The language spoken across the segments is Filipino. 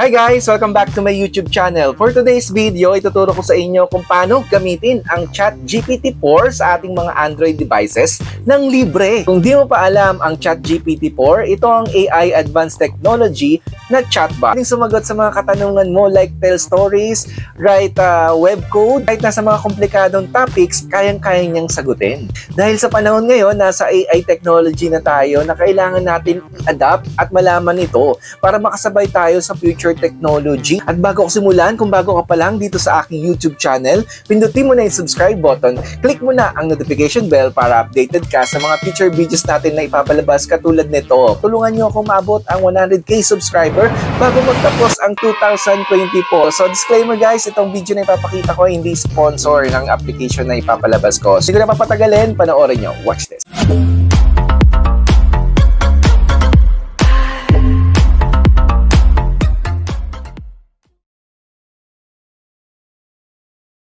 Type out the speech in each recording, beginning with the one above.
Hi guys! Welcome back to my YouTube channel. For today's video, ituturo ko sa inyo kung paano gamitin ang ChatGPT-4 sa ating mga Android devices ng libre. Kung di mo pa alam ang ChatGPT-4, ito ang AI advanced technology na chatbot. Pwedeng sumagot sa mga katanungan mo like tell stories, write web code, kahit nasa mga komplikadong topics, kayang-kaya niyang sagutin. Dahil sa panahon ngayon, nasa AI technology na tayo na kailangan natin i-adapt at malaman ito para makasabay tayo sa future technology. At bago ko simulan, kung bago ka pa lang dito sa aking YouTube channel, pindutin mo na yung subscribe button, click mo na ang notification bell para updated ka sa mga future videos natin na ipapalabas katulad nito. Tulungan nyo akong maabot ang 100k subscriber bago magtapos ang 2024. So disclaimer guys, itong video na ipapakita ko hindi sponsor ng application na ipapalabas ko. Siguro na papatagalin, panoorin nyo. Watch this.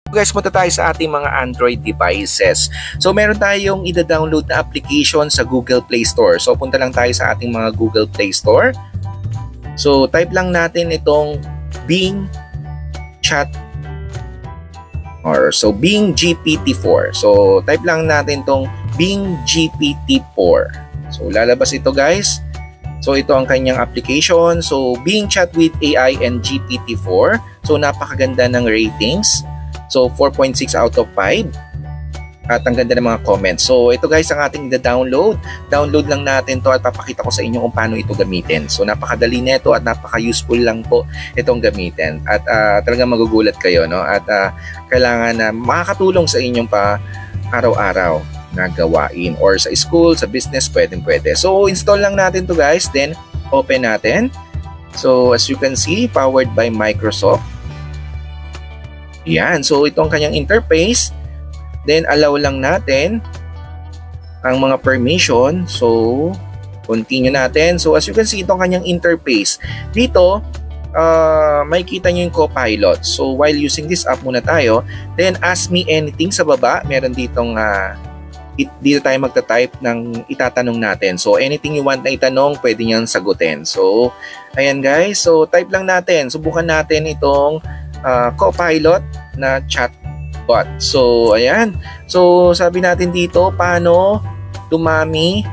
Guys, punta tayo sa ating mga Android devices. So, meron tayong ida-download na application sa Google Play Store. So, punta lang tayo sa ating mga Google Play Store. So, type lang natin itong Bing Chat so Bing GPT-4. So, type lang natin itong Bing GPT-4. So, lalabas ito guys. So, ito ang kanyang application. So, Bing Chat with AI and GPT-4. So, napakaganda ng ratings. So, 4.6 out of 5. At ang ganda ng mga comments. So, ito guys ang ating download. Download lang natin to at papakita ko sa inyo kung paano ito gamitin. So, napakadali nito at napaka-useful lang po itong gamitin. At talagang magugulat kayo, no? At kailangan na makakatulong sa inyong araw-araw na gawain. Or sa school, sa business, pwede. So, install lang natin to guys. Then, open natin. So, as you can see, powered by Microsoft. Yan. So, ito ang kanyang interface. Then, allow lang natin ang mga permission. So, continue natin. So, as you can see, ito ang kanyang interface. Dito, makikita nyo yung Copilot. So, while using this app muna tayo, then ask me anything sa baba. Meron ditong, dito tayo magta-type ng itatanong natin. So, anything you want na itanong, pwede niyang sagutin. So, ayan guys. So, type lang natin. Subukan natin itong Copilot na chatbot. So, ayan. So, sabi natin dito, paano dumami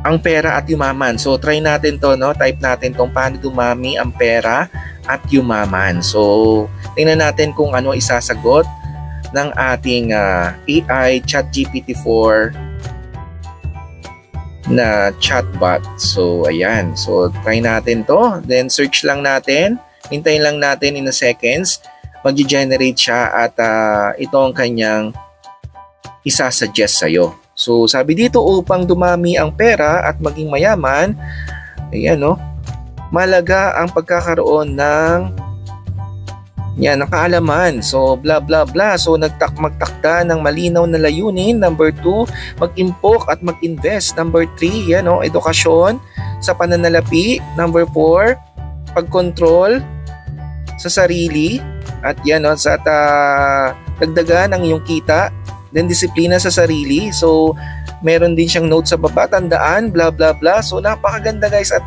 ang pera at yumaman. So, try natin to, no? Type natin tong paano dumami ang pera at yumaman. So, tingnan natin kung ano isasagot ng ating AI ChatGPT-4 na chatbot. So, ayan. So, try natin to. Then, search lang natin. Hintayin lang natin in a seconds. Mag-generate siya at ito ang kanyang isasuggest sa'yo. So, sabi dito, upang dumami ang pera at maging mayaman, ayan, no? Malaga ang pagkakaroon ng kaalaman. So, blah, blah, blah. So, magtakda ng malinaw na layunin. Number 2, mag-impok at mag-invest. Number 3, yan, no? Edukasyon sa pananalapi. Number 4, pag-control sa sarili at yan, no, sa dagdagan ang iyong kita, then disiplina sa sarili. So meron din siyang note sa baba, tandaan, blah blah blah. So napakaganda guys at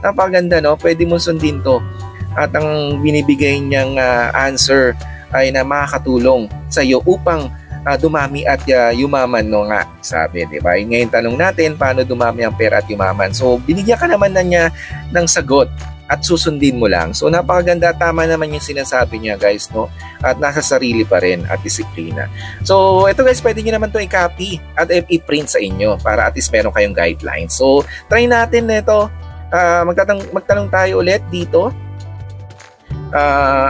napakaganda, no? Pwede mo sundin to. At ang binibigay niyang answer ay na makakatulong sa iyo upang dumami at yumaman, no nga sabi, di ba? Ngayon tanong natin, paano dumami ang pera at yumaman? So binigyan ka naman na niya ng sagot at susundin mo lang. So napakaganda, tama naman yung sinasabi niya guys, no? At nasa sarili pa rin at disiplina. So ito guys, pwede niyo naman to i-copy at i-print sa inyo para at least meron kayong guidelines. So try natin nito. Magtanong tayo ulit dito.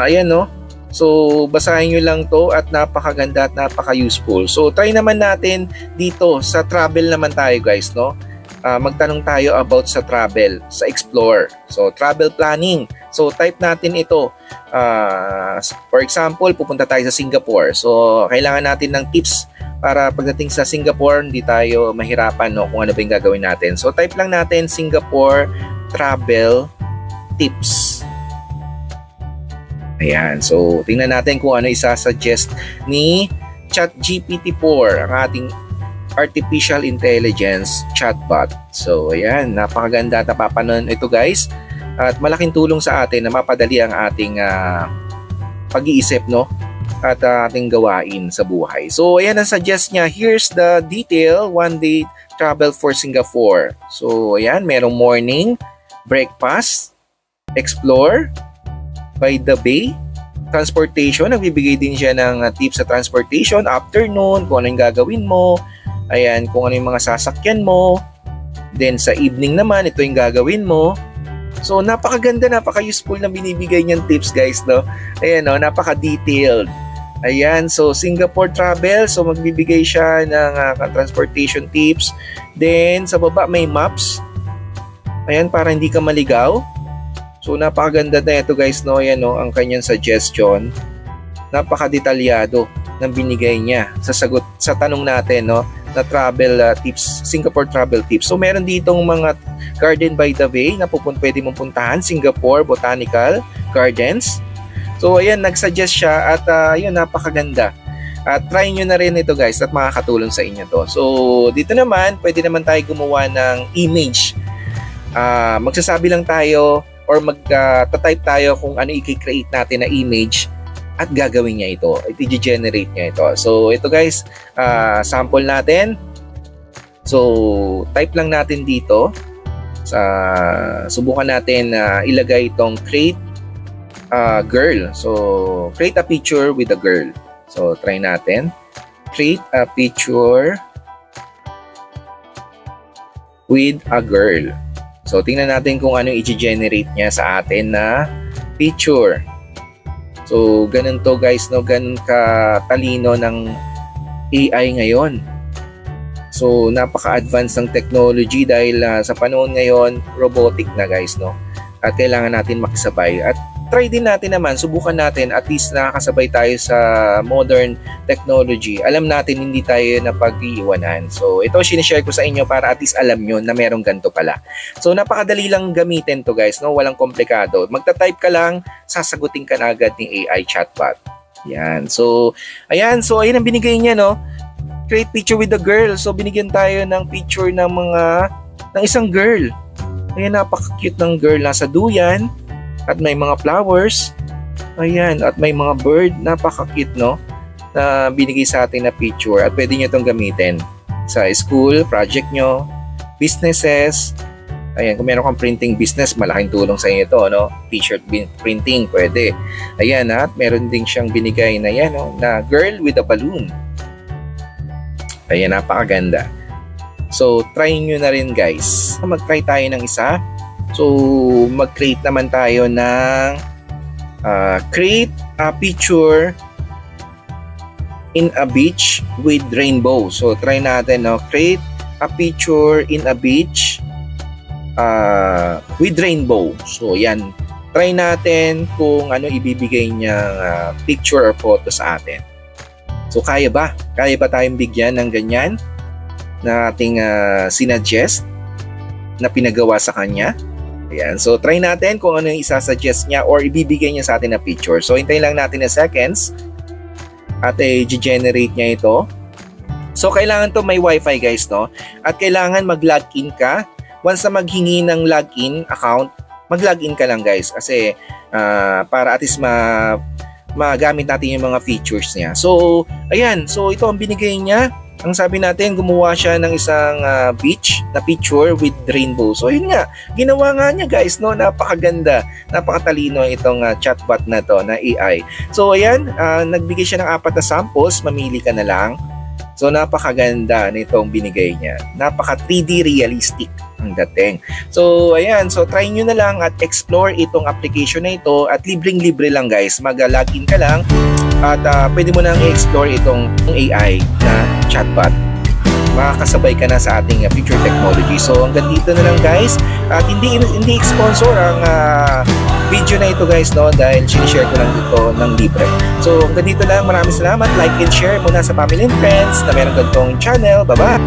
Ayan, no? So basahin nyo lang to at napakaganda at napaka-useful. So try naman natin dito sa travel naman tayo guys, no? Magtanong tayo about sa travel, sa explore. So, travel planning. So, type natin ito. For example, pupunta tayo sa Singapore. So, kailangan natin ng tips para pagdating sa Singapore, hindi tayo mahirapan, no, kung ano ba yung gagawin natin. So, type lang natin Singapore travel tips. Ayan. So, tingnan natin kung ano isasuggest ni ChatGPT-4, ang ating artificial intelligence chatbot. So, ayan, napakaganda at napapanood ito guys. at malaking tulong sa atin na mapadali ang ating pag-iisip, no? At ating gawain sa buhay. So ayan ang suggest niya. Here's the detail, 1-day travel for Singapore. So ayan, merong morning, breakfast, explore by the bay, transportation, nagbibigay din siya ng tips sa transportation, afternoon, kung ano yung gagawin mo, ayan, kung ano yung mga sasakyan mo, then sa evening naman, ito yung gagawin mo. So napakaganda, napaka-useful na binibigay niyang tips guys, no? Ayan, no? Napaka-detailed. Ayan, so Singapore travel, so magbibigay siya ng transportation tips. Then sa baba may maps. Ayan, para hindi ka maligaw. So napakaganda na ito guys, no? Ayan, no? Ang kanyang suggestion. Napaka-detalyado ng binigay niya sa sagot sa tanong natin, no? Na travel tips, Singapore travel tips. So meron ditong mga Garden by the Bay na pwede mong puntahan, Singapore Botanical Gardens. So ayan, nagsuggest siya at yun, napakaganda. At try nyo na rin ito guys at makakatulong sa inyo to. So dito naman, pwede naman tayo gumawa ng image. Magsasabi lang tayo or magta-type tayo kung ano i-create natin na image at gagawin niya ito. I-generate niya ito. So ito guys, sample natin. So type lang natin dito. Subukan natin ilagay itong create girl. So create a picture with a girl. So try natin. Create a picture with a girl. So tingnan natin kung ano i-generate niya sa atin na picture. So ganun to guys, no? Ganun katalino ng AI ngayon. So napaka-advanced ng technology dahil sa panahon ngayon, robotic na guys, no? At kailangan natin makisabay. At try din natin naman, subukan natin, at least nakakasabay tayo sa modern technology. Alam natin hindi tayo napag-iiwanan. So ito sinishare ko sa inyo para at least alam nyo na merong ganito pala. So napakadali lang gamitin to guys, no? Walang komplikado. Magta-type ka lang, sasagutin ka na agad ng AI chatbot. Yan. So ayan, ang binigay niya, no? Create picture with the girl. So binigyan tayo ng picture ng isang girl. Ayan, napaka-cute ng girl, nasa duyan. At may mga flowers. Ayan, at may mga bird. Napaka-cute, no? Na binigay sa atin na picture. At pwede nyo itong gamitin sa school, project nyo, businesses. Ayan, kung meron kang printing business, malaking tulong sa inyo ito, no? T-shirt printing, pwede. Ayan, at meron din siyang binigay na yan, no? Na girl with a balloon. Ayan, napakaganda. So, try nyo na rin, guys. Mag-try tayo ng isa. So, mag-create naman tayo ng create a picture in a beach with rainbow. So, try natin, no? Create a picture in a beach with rainbow. So, yan. Try natin kung ano ibibigay niyang picture or photo sa atin. So, kaya ba? Kaya ba tayong bigyan ng ganyan na ating sinuggest na pinagawa sa kanya? Ayan. So, try natin kung ano yung isasuggest niya or ibibigay niya sa atin na picture. So, hintayin lang natin na seconds at i-generate niya ito. So, kailangan to may wifi guys, no? At kailangan mag-login ka. Once na maghingi ng login account, mag-login ka lang guys. Kasi para at least magamit natin yung mga features niya. So, ayan. So, ito ang binigay niya. Ang sabi natin, gumawa siya ng isang beach na picture with rainbow. So, yun nga. Ginawa nga niya guys, no? Napakaganda. Napakatalino itong chatbot na to, na AI. So, ayan. Nagbigay siya ng 4 na samples. Mamili ka na lang. So, napakaganda nitong binigay niya. Napaka 3D realistic ang dating. So, ayan. So, try nyo na lang at explore itong application na ito. At libreng-libre lang guys. Mag-login ka lang. At pwede mo nang i-explore itong AI na chatbot. Makakasabay ka na sa ating future technology. So hanggang dito na lang guys. At hindi sponsor ang video na ito guys, no? Dahil sinishare ko lang ito ng libre. So hanggang dito lang. Maraming salamat. Like and share muna sa family and friends na meron ganitong channel. Bye-bye!